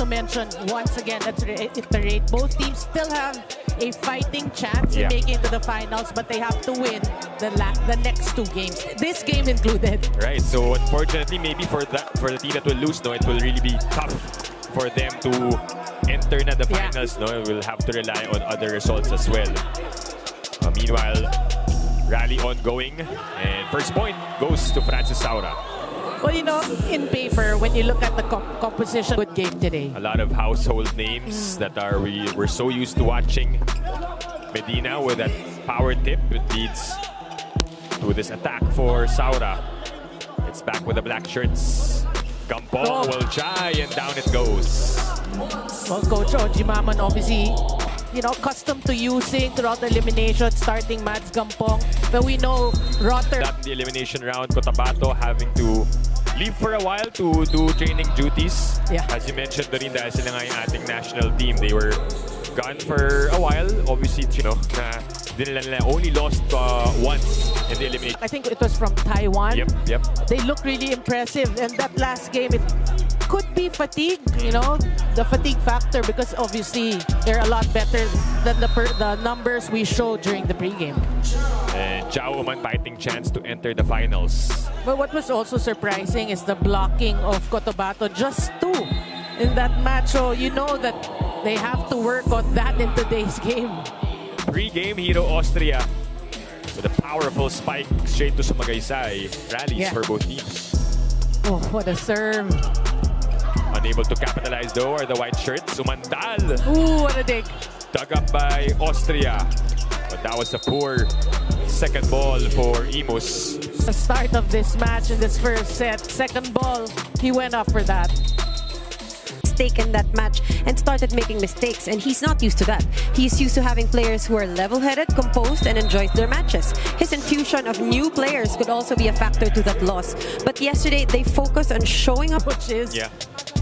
to mention once again, let's reiterate, both teams still have a fighting chance in making it to the finals, but they have to win the next two games. This game included. Right. So unfortunately, maybe for the team that will lose, no, it will really be tough for them to enter na the finals. No, we'll have to rely on other results as well. Meanwhile, rally ongoing, and first point goes to Francis Saura. Well, you know, in paper, when you look at the composition, good game today. A lot of household names that we're so used to watching. Medina with that power tip, it leads to this attack for Saura. It's back with the black shirts. Gampong will try, and down it goes. Well, Coach Oji Mamon obviously, you know, accustomed to using throughout the elimination, starting Mads Gampong. But we know Rotter. That in the elimination round, Cotabato having to leave for a while to do training duties. Yeah. As you mentioned, dahil sila nga yung ating national team, they were gone for a while. Obviously, you know, nila only lost once in the elimination. I think it was from Taiwan. Yep. They look really impressive. And that last game, it could be fatigue, you know, the fatigue factor, because obviously they're a lot better than the numbers we showed during the pregame. And Chao Uman fighting chance to enter the finals. But what was also surprising is the blocking of Cotabato, just 2 in that match. So you know that they have to work on that in today's game. Pre-game hero Austria with a powerful spike straight to Sumagaysay. Rallies for both teams. Oh, what a serve. Unable to capitalize though are the white shirts. Sumandal. Ooh, what a dig. Dug up by Austria. But that was a poor second ball for Imus. The start of this match in this first set, second ball, he went up for that. In that match and started making mistakes, and he's not used to that. He's used to having players who are level-headed, composed, and enjoys their matches. His infusion of new players could also be a factor to that loss. But yesterday, they focused on showing up, which is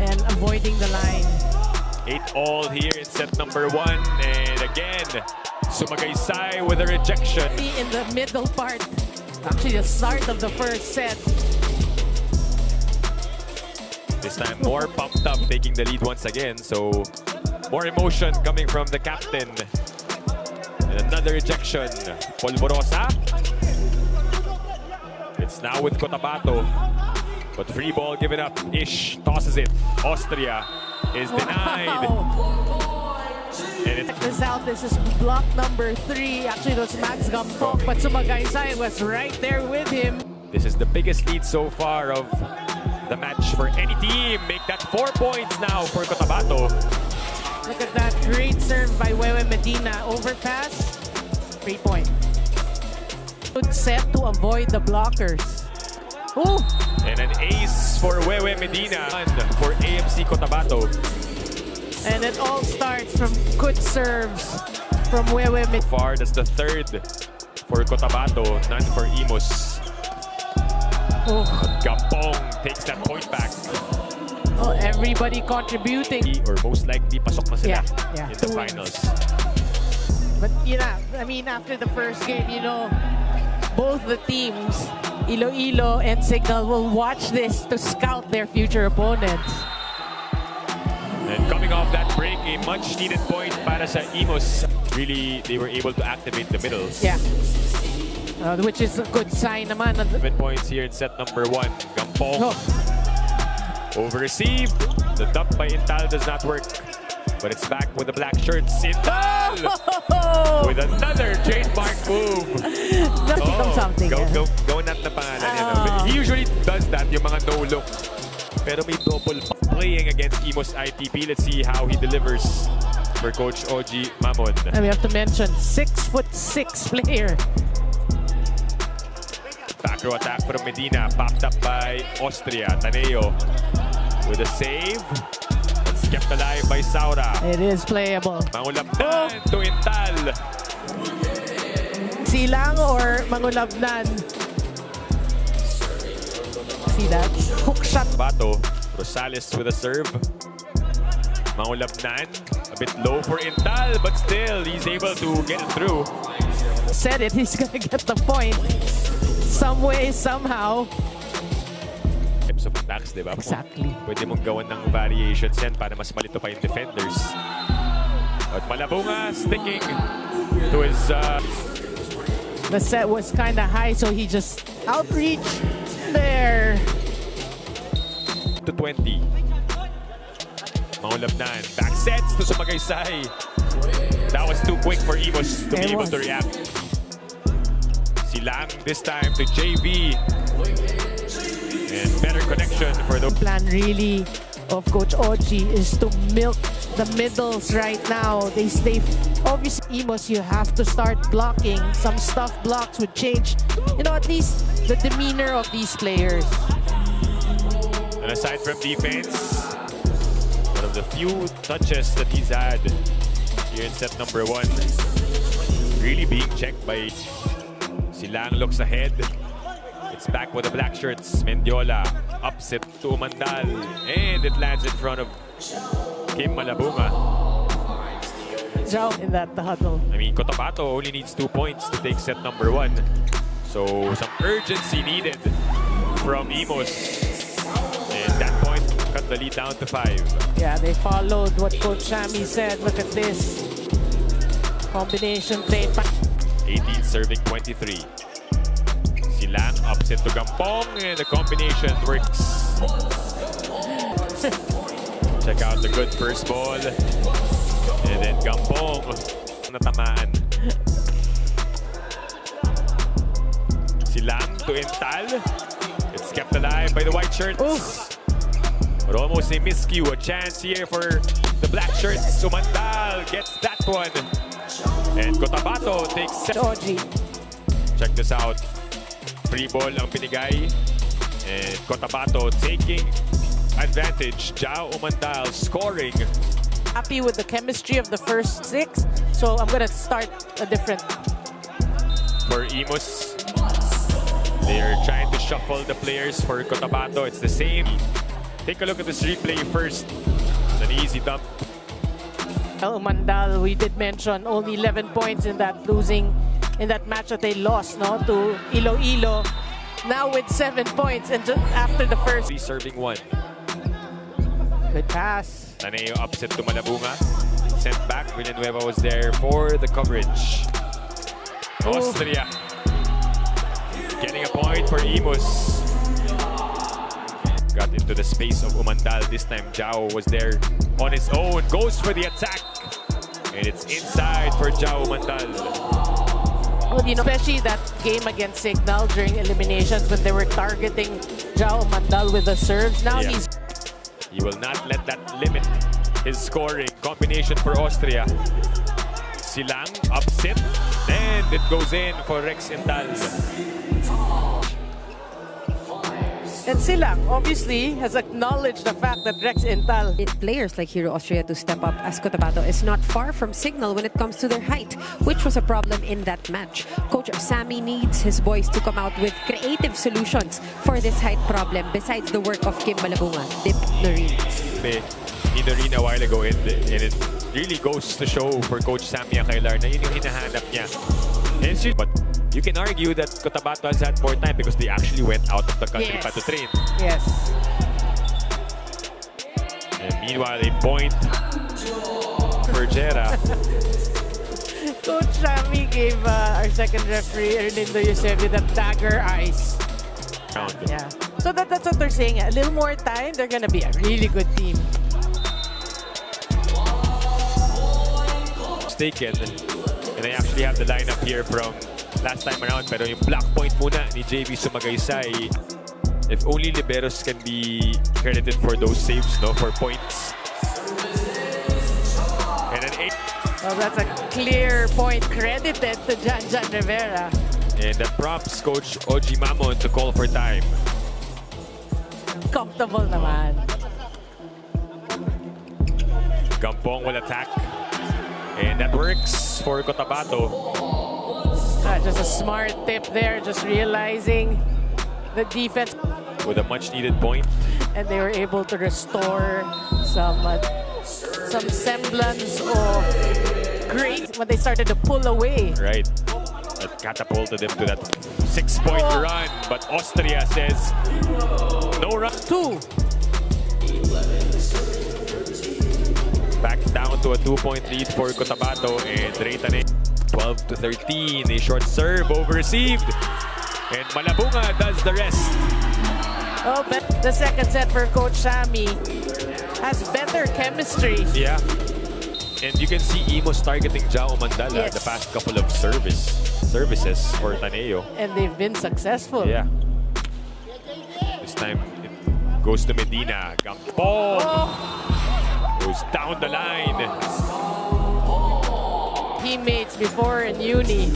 and avoiding the line. 8-all here in set number 1, and again, Sumagaysay with a rejection. In the middle part, actually the start of the first set. This time more pumped up, taking the lead once again. So more emotion coming from the captain. And another rejection. Polvorosa. It's now with Cotabato. But free ball given up. Ish tosses it. Austria is denied. And Check this out. This is block number 3. Actually, it was Mads Gampong, but Sumagaysay was right there with him. This is the biggest lead so far of the match for any team. Make that 4 points now for Cotabato. Look at that great serve by Wewe Medina. Overpass, 3 point. Good set to avoid the blockers. Ooh. And an ace for Wewe Medina for AMC Cotabato. And it all starts from good serves from Wewe Medina. So far, that's the 3rd for Cotabato, none for Imus. Gampong takes that point back. Oh, everybody contributing. Or most likely, pasok na sila in the 2 finals. Wins. But you know, I mean, after the first game, you know, both the teams, Iloilo and Signal, will watch this to scout their future opponents. And coming off that break, a much-needed point para sa Imus. Really, they were able to activate the middles. Yeah. Which is a good sign naman. 7 points here in set number 1. Gampong. Over-received. The dump by Intal does not work. But it's back with the black shirts. Intal! With another trademark move. Something. Go nat na pangalan niya. He usually does that, yung mga no-look. Pero may double playing against Imus ITP. Let's see how he delivers for Coach Oji Mamon. And we have to mention, 6'6" player. Back row attack from Medina, popped up by Austria. Taneo with a save. It's kept alive by Saura. It is playable. Mangulabnan to Intal. Silang or Mangulabnan? See that? Hook shot. Bato. Rosales with a serve. Mangulabnan. A bit low for Intal, but still he's able to get it through. Said it, he's gonna get the point. Some way, somehow. types of attacks, di ba? Exactly. Pwede mong gawan ng variations yan para mas malito pa yung defenders. At Malabunga sticking to his... The set was kind of high, so he just outreached there. To 20. Maulabnan. Back sets to Sumagaysay. That was too quick for Imus to be able to react. Silang this time to JV. And better connection for the Plan really of Coach Oji is to milk the middles right now. They stay. Obviously, Imus, you have to start blocking. Some stuff blocks would change, you know, at least the demeanor of these players. And aside from defense, one of the few touches that he's had here in set number 1, really being checked by Silang. Looks ahead. It's back with the black shirts. Mendiola upset to Umandal, and it lands in front of Kim Malabunga. Zhao in that huddle. I mean, Cotabato only needs 2 points to take set number 1. So some urgency needed from Imus. And that point cut the lead down to 5. Yeah, they followed what Coach Shami said. Look at this. Combination play. 18 serving 23. Silang upset to Gampong, and the combination works. Check out the good first ball. And then Gampong natamaan. Silang to Intal. It's kept alive by the white shirts. Oof. But almost a miscue. A chance here for the black shirts. Sumandal gets that one. And Cotabato takes set. Oji. Check this out. Free ball ang binigay. And Cotabato taking advantage. Jao Umandal scoring. Happy with the chemistry of the first 6, so I'm gonna start a different. For Imus, they are trying to shuffle the players. For Cotabato, it's the same. Take a look at this replay first. It's an easy dump. Umandal, we did mention only 11 points in that match that they lost, no, to Iloilo. Now with 7 points, and just after the first. Serving 1. Good pass. Taneo upset to Malabunga. Sent back. Villanueva was there for the coverage. Austria getting a point for Imus. Got into the space of Umandal. This time Jao was there on his own. Goes for the attack. And it's inside for Jao Umandal. Well, you know, especially that game against Signal during eliminations when they were targeting Jao Umandal with the serves. Now Yeah. He will not let that limit his scoring. Combination for Austria. Silang upset. And it goes in for Rex Intal. And Silang obviously has acknowledged the fact that Rex Intal. Players like Hero Austria to step up, as Cotabato is not far from Signal when it comes to their height, which was a problem in that match. Coach Sammy needs his boys to come out with creative solutions for this height problem besides the work of Kim Malabunga, Dip Noreen. Ni Noreen a while ago, and it really goes to show for Coach Sammy Akailar na yun yung hinahanap niya. But you can argue that Cotabato has had more time because they actually went out of the country Yes. to train. Yes. And meanwhile, a point for Jera. Coach Shami gave our second referee, Erlindo Eusebio, the dagger eyes. Yeah. So that's what they're saying. A little more time, they're gonna be a really good team. Mistaken. And I actually have the lineup here from last time around. Pero yung black point muna ni JV Sumagaysay. If only liberos can be credited for those saves, no, for points. And an 8. Well, that's a clear point credited to Jan Rivera. And that prompts Coach Oji Mamon to call for time. Comfortable naman. Gampong will attack. And that works for Cotabato. Just a smart tip there, just realizing the defense. With a much needed point. And they were able to restore some semblance of great when they started to pull away. Right. that catapulted them to that 6-point run. But Austria says no run. 2. Back down to a 2-point lead for Cotabato and Reytane. 12-13, a short serve over-received. And Malabunga does the rest. Oh, but the second set for Coach Sammy has better chemistry. Yeah. And you can see Imus targeting Jao Mandala Yes. the past couple of services for Taneo. And they've been successful. Yeah. This time it goes to Medina. Gampong goes down the line. Teammates before in uni.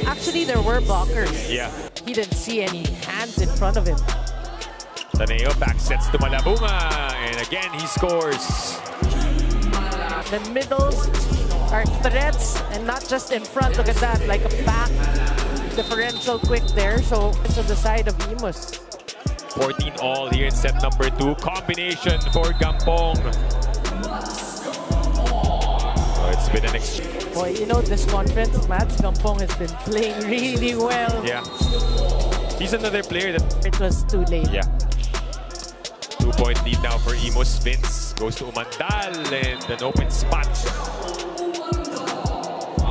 Actually, there were blockers. Yeah. He didn't see any hands in front of him. Taneo back sets to Malabunga. And again, he scores. The middles are threats and not just in front. Look at that, like a back differential quick there. So to the side of Imus. 14 all here in set number 2. Combination for Gampong. Oh, it's been an exchange. Boy, you know, this conference, Mats Gampong has been playing really well. Yeah. He's another player that... It was too late. Yeah. 2-point lead now for Imus. Vince goes to Umandal and an open spot.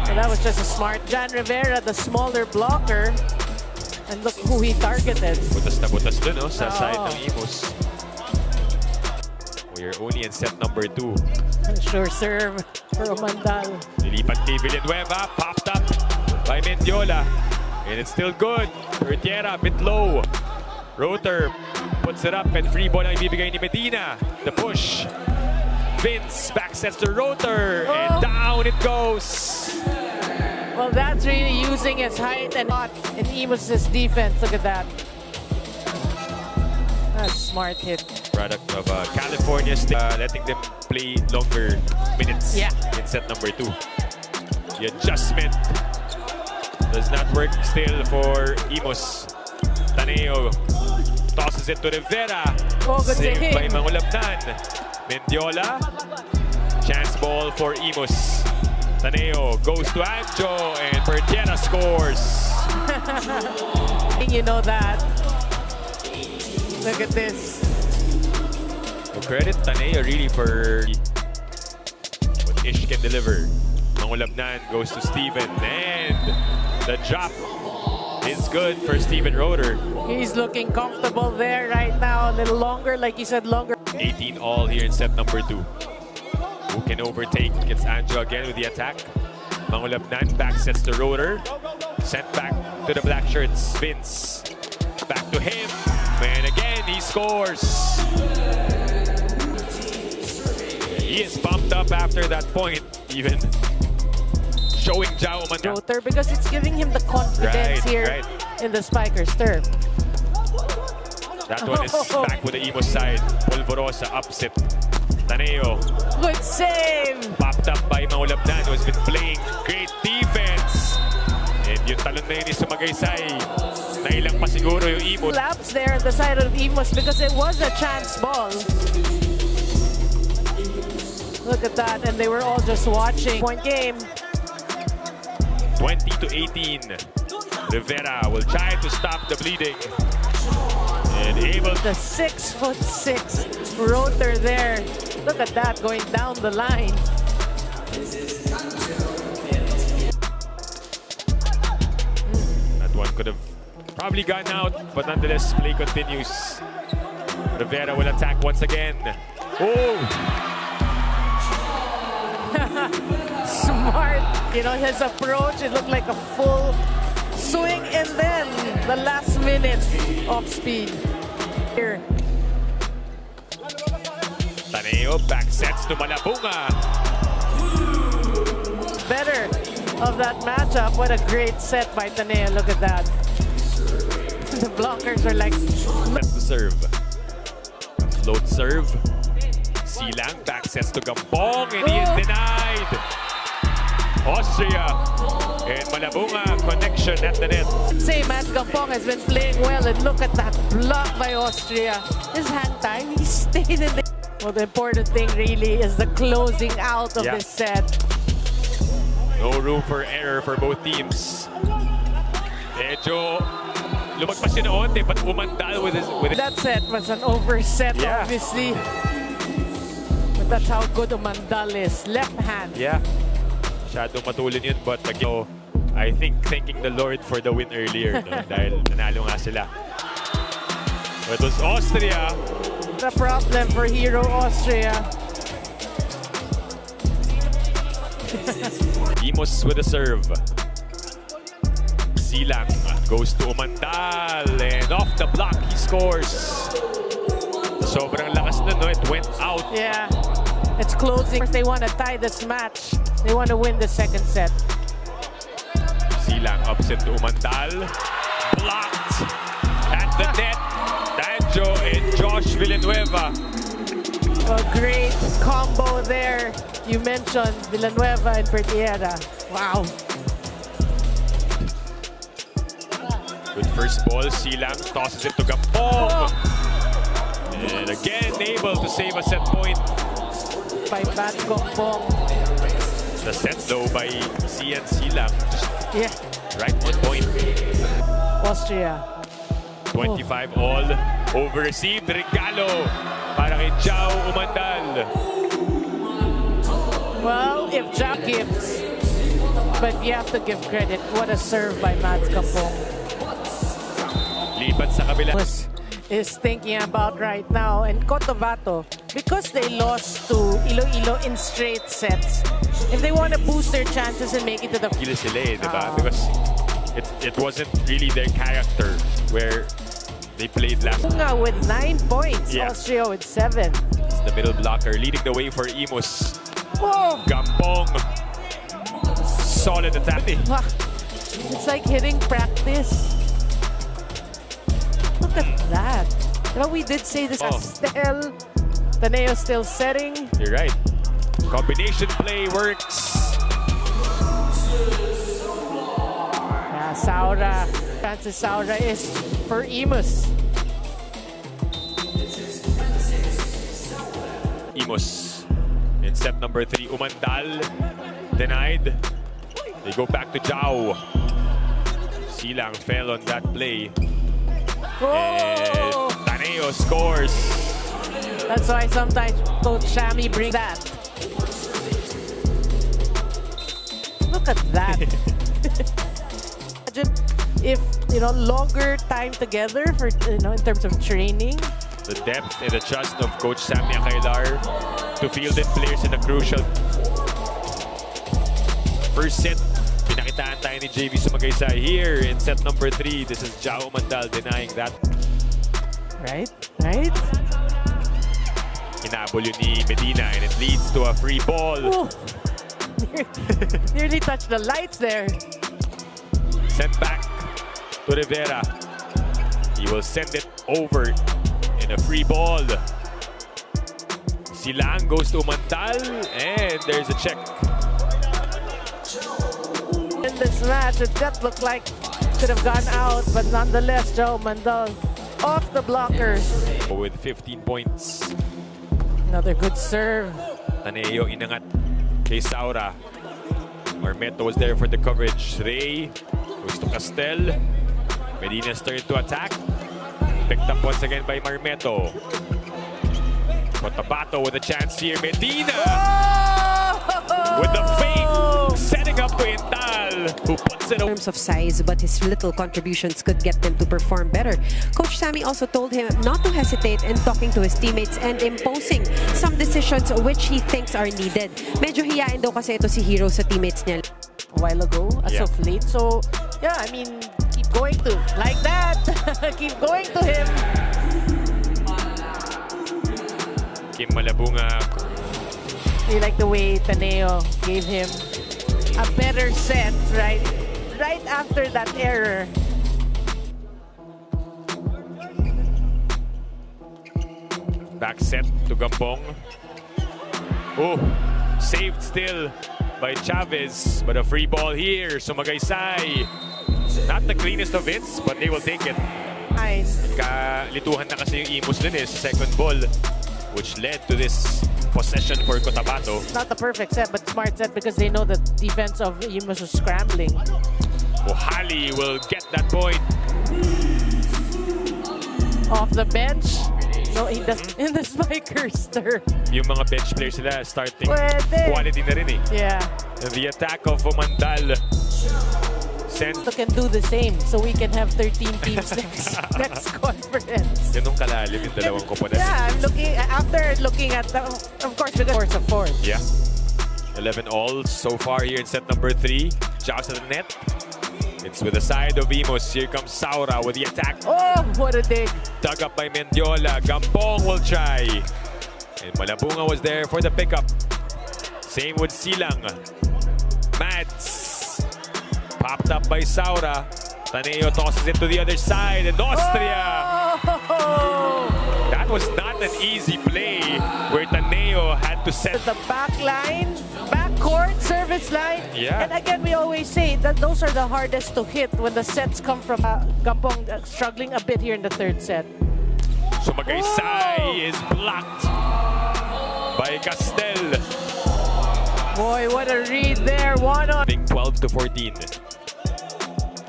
And that was just a smart. Jan Rivera, the smaller blocker. And look who he targeted. Butas na butas dun, no, sa side ng Imus. We're only in set number 2. Sure serve for Umandal. Nilipat kay Villanueva, popped up by Mendiola. And it's still good. Rutiera, bit low. Rotor puts it up and free ball ang ibibigay ni Medina. The push. Vince back sets the Rotor and down it goes. Well, that's really using his height and not in Imus' defense. Look at that. That's a smart hit. Product of California State, letting them play longer minutes in set number 2. The adjustment does not work still for Imus. Taneo tosses it to Rivera. Oh, good Saved save. by Mangulapnan. Mendiola. Chance ball for Imus. Taneo goes to Anjo and Pertiera scores. You know that. Look at this. So credit Taneo really for what Ish can deliver. Mangulapnan goes to Steven and the drop is good for Steven Rotor. He's looking comfortable there right now. A little longer, like you said, longer. 18 all here in set number 2. Who can overtake? Gets Anjo again with the attack. Mangulapnan back sets the Rotor. Sent back to the black shirts. Vince. Back to him. And again, he scores. He is pumped up after that point. Even showing Jao Mandala. Rotor, because it's giving him the confidence here in the Spiker'S turf. That one is back with the Imus side. Polvorosa upset. Taneo. Good save. Popped up by Mangulapnan, who has been playing great defense. And yung talon na yun is Sumagaysay. Nailang pa siguro yung Imus. Laps there at the side of Imus because it was a chance ball. Look at that, and they were all just watching. Point game. 20-18. Rivera will try to stop the bleeding. And able to... The 6'6" Rotor there. Look at that going down the line. That one could have probably gone out, but nonetheless, play continues. Rivera will attack once again. Oh! Smart. You know, his approach, it looked like a full swing and then the last minute of speed. Here. Taneo back sets to Malabunga. Better of that matchup. What a great set by Taneo. Look at that. The blockers are like... That's the serve. Float serve. Silang back sets to Gampong and he is denied. Austria and Malabunga connection at the net. Say Matt Gampong has been playing well and look at that block by Austria. His hand time, he stayed in the... Well, the important thing really is the closing out of this set. No room for error for both teams. Medyo lumagpas yun na onte, but umandal with his... That set was an overset, obviously. But that's how good umandal is. Left hand. Yeah. Masyadong matulin yun, but again, I think thanking the Lord for the win earlier, no? Dahil nanalo nga sila. But it was Austria. The problem for Hero Austria. Imus with a serve. Silang goes to Umandal, and off the block he scores. Sobrang lakas na, no? It went out. Yeah, it's closing. They want to tie this match. They want to win the second set. Silang upset to Umandal. Blocked at the net. Danjo and Josh Villanueva. A great combo there. You mentioned Villanueva and Pertiera. Wow. Good first ball. Silang tosses it to Gampong. And again able to save a set point. By Matt Gampong. The set though by Sian Silang. Yeah. Right on point. Austria. 25 all. Over received. Regalo para kay Jao Umandal. Well, if Jack gives, but you have to give credit. What a serve by Matt Gampong. Lipat sa kabila. Is thinking about right now, and Cotabato, because they lost to Iloilo in straight sets, if they want to boost their chances and make it to the Gila sila eh, diba? Because it wasn't really their character where they played last. With 9 points, Austria with 7. It's the middle blocker leading the way for Imus. Whoa! Gampong. Solid attack. It's like hitting practice. Look at that. You know, we did say this. Castel. Taneo still setting. You're right. Combination play works. Saura. Francis Saura is for Imus. Imus in set number 3. Umandal denied. They go back to Jao. Silang fell on that play. And Taneo scores. That's why sometimes Coach Shami brings that. Look at that. Imagine if, longer time together for, in terms of training. The depth and the trust of Coach Sammy Akailar to field in players in a crucial first set. Pinakitaan tayo ni JV Sumagaysay here in set number 3. This is Jao Umandal denying that. Right? Hinabol yun ni Medina and it leads to a free ball. Nearly touched the lights there. Sent back to Rivera. He will send it over in a free ball. Silang goes to Umandal and there's a check. In this match, that looked like could have gone out, but nonetheless, Joe Mandal off the blockers. With 15 points. Another good serve. Taneo inangat kay Saura. Marmeto was there for the coverage. Ray goes to Castel. Medina's turn to attack. Picked up once again by Marmeto. Cotabato with a chance here. Medina with the fake, setting up to Intal, who puts it in terms of size, but his little contributions could get them to perform better. Coach Sammy also told him not to hesitate in talking to his teammates and imposing some decisions which he thinks are needed. Medyo hiyain daw kasi ito si Hero sa teammates niya. A while ago, as of late. So, yeah, I mean, keep going to, like that. Keep going to him. Kim Malabunga. I like the way Taneo gave him a better set, right after that error. Back set to Gampong. Oh, saved still by Chavez, but a free ball here. Sumagaysay. Not the cleanest of hits, but they will take it. Nice. Kalituhan na kasi yung Imus din sa second ball. which led to this possession for Cotabato. Not the perfect set, but smart set because they know the defense of Imus was scrambling. Mohali will get that point. Off the bench. No, he doesn't. In the Spiker'S. Yung mga bench players sila starting Pwede. quality na rin eh. Yeah. And the attack of Umandal sends... So can do the same so we can have 13 teams next conference. Ganun kalalim yung dalawang component. Yeah, I'm looking after looking at the, of course because of fourth. Yeah. 11 all so far here in set number 3. Joust at the net. It's with the side of Imus. Here comes Saura with the attack. Oh, what a dig. Dug up by Mendiola. Gampong will try. And Malabunga was there for the pickup. Same with Silang. Mads. Popped up by Saura. Taneo tosses it to the other side. And Austria. Oh! That was not an easy play where Taneo had to set The back line, backcourt, service line. Yeah. And again, we always say that those are the hardest to hit when the sets come from Gampong struggling a bit here in the third set. Sumagaysay is blocked by Castel. Boy, what a read there. 1-on. 12 to 14.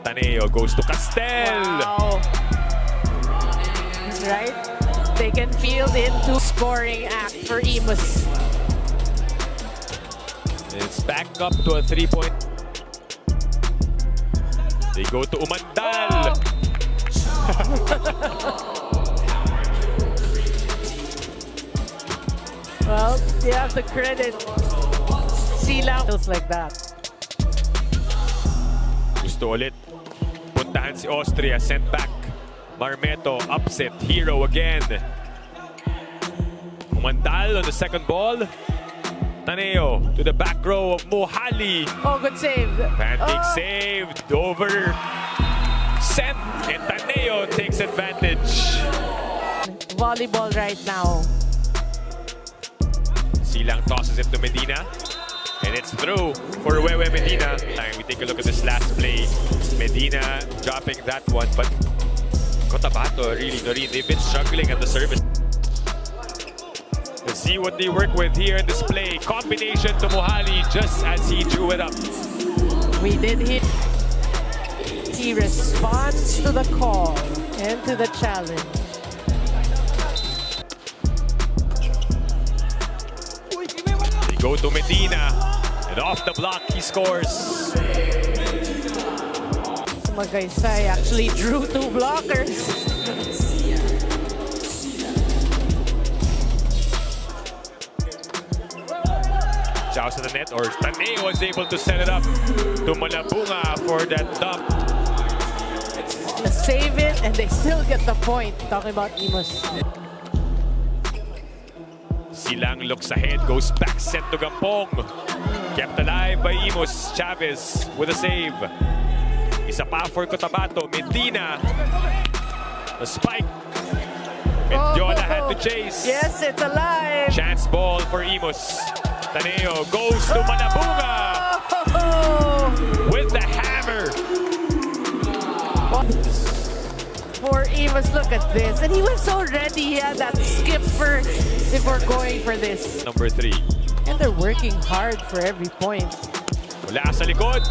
Taneo goes to Castel. Wow. Right? They can field into scoring act for Imus. It's back up to a 3-point. They go to Umandal. Well, you have to credit Silang feels like that. Gusto ulit. Puntahan si Austria. Sent back. Marmeto upset. Hero again. Umandal on the second ball. Taneo to the back row of Mohali. Oh, good save. Pancake saved. Over. Sent. And Taneo takes advantage. Volleyball right now. Silang tosses it to Medina. And it's through for Wewe Medina. And we take a look at this last play. Medina dropping that one. But Cotabato really, Noreen, they've been struggling at the service. Let's see what they work with here in this play. Combination to Mohali just as he drew it up. We did hit. He responds to the call and to the challenge. They go to Medina. And off the block, he scores. Magaysay actually drew 2 blockers. Joust to the net, or Taneo was able to set it up to Malabunga for that dump. Save it, and they still get the point. Talking about Imus. Silang looks ahead, goes back, sent to Gampong. Kept alive by Imus. Chavez with a save. Isa pa for Cotabato. Medina. A spike. Mendiola had to chase. Yes, it's alive. Chance ball for Imus. Taneo goes to Malabunga with the hammer. For Imus, look at this. And he was so ready. He had that skip for if we're going for this. Number 3. And they're working hard for every point. Mula sa likod.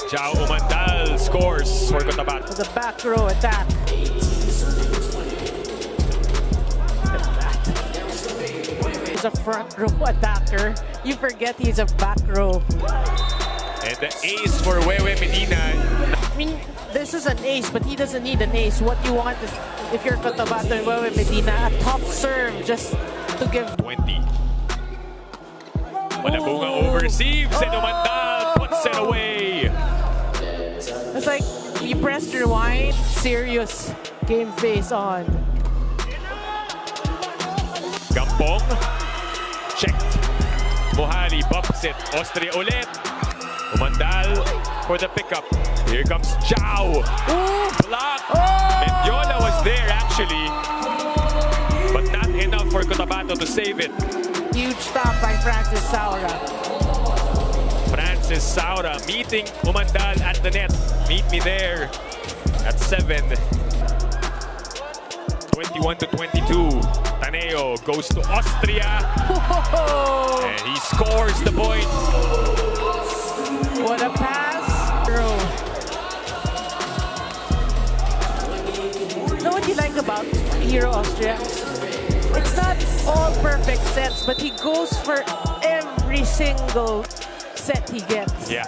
Jao Umandal scores for Cotabato. The back row attack. He's a front row attacker. You forget he's a back row. And the ace for Wewe Medina. I mean, this is an ace, but he doesn't need an ace. What you want is, if you're Cotabato and Wewe Medina, a top serve just to give. 20. Malabunga overreceives and Umandal puts it away. It's like you pressed rewind, serious game face on. Gampong. Checked. Mohali bumps it. Austria ulit. Umandal for the pickup. Here comes Jao. Block. Mendiola was there actually. But not enough for Cotabato to save it. Huge stop by Francis Saura. Francis Saura meeting Umandal at the net. Meet me there at 7. 21 to 22. Taneo goes to Austria. And he scores the point. What a pass. You know what you like about Hero Austria? It's not all perfect sets, but he goes for every single set he gets. Yeah.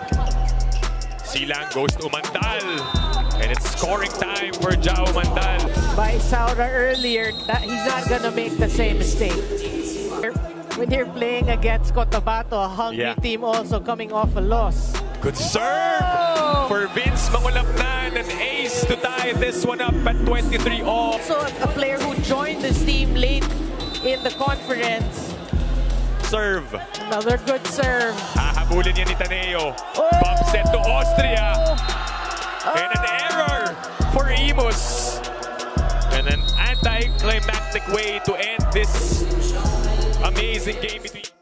Silang goes to Umandal. And it's scoring time for Jao Umandal. By Saura earlier, that he's not gonna make the same mistake. When you're playing against Cotabato, a hungry team also coming off a loss. Good serve for Vince Mangulapnan, an ace to tie this one up at 23 all. Also a player who joined this team late in the conference. Serve. Another good serve. Hahabulin yan ni Taneo. Bump set to Austria. And an error for Imus. And an anticlimactic way to end this amazing game between...